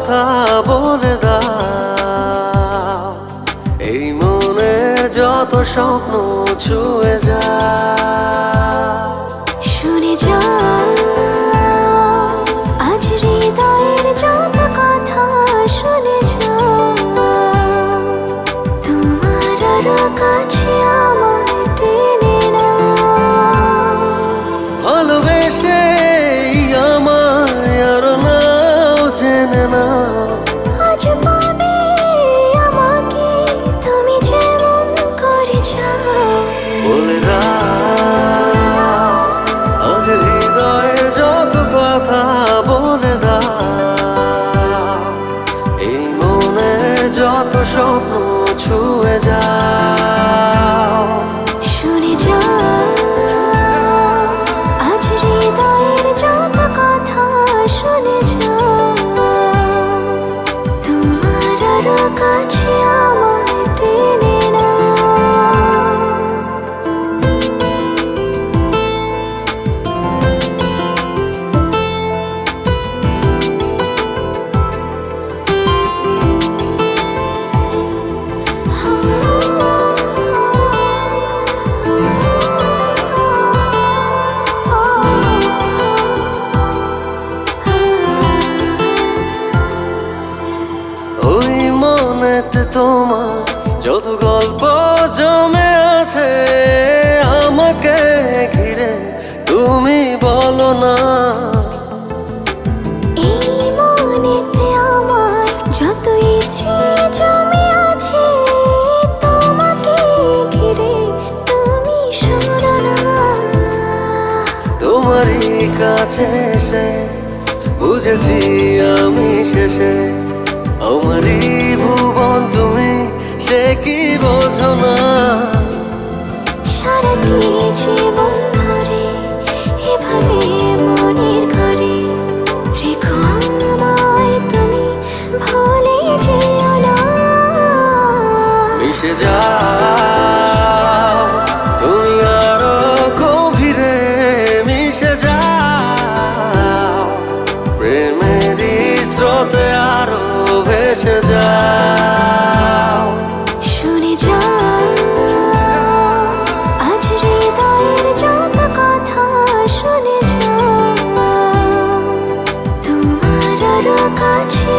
কথা বলে দাও, এই মনের যত স্বপ্ন ছুঁয়ে যায়। শুনে যাও আজ হৃদয়ের যত কথা, শুনে যাও তোমার আরো কাছে আমায় টেনে নাও। ভালোবেসে আমায় আরো নাও জেনে নাও, আজ পাবে আমাকে তুমি যেমন করে চাও। বলে দাও আজ হৃদয়ের যত কথা বলে দাও, এই মনের যত স্বপ্ন ছুঁয়ে যাও। শুনে যাও আজ হৃদয়ের যত কথা, শুনে যাও তোমার আরো কাছে আমায় টেনে নাও। ওই মনেতে তোমার যত গল্প জমে আছে আমাকে ঘিরে, তুমি বলো না। এই মনেতে আমার যত ইচ্ছে জমে আছে তোমাকে ঘিরে, তুমি শোনো না। তোমারই কাছে এসে বুঝেছি আমি শেষে, আমারই ভুবন তুমি, সে কি বোঝো না। সারাটি জীবন ধরে এভাবে মনের ঘরে রেখো আমায় তুমি, ভুলে যেও না। মিশে যাও তুমি আরো গভীরে, মিশে যাও প্রেমেরই স্রোতে আরো ভেসে যাও। শুনে যাও আজ হৃদয়ের যত কথা, শুনে যাও তোমার আরো কাছে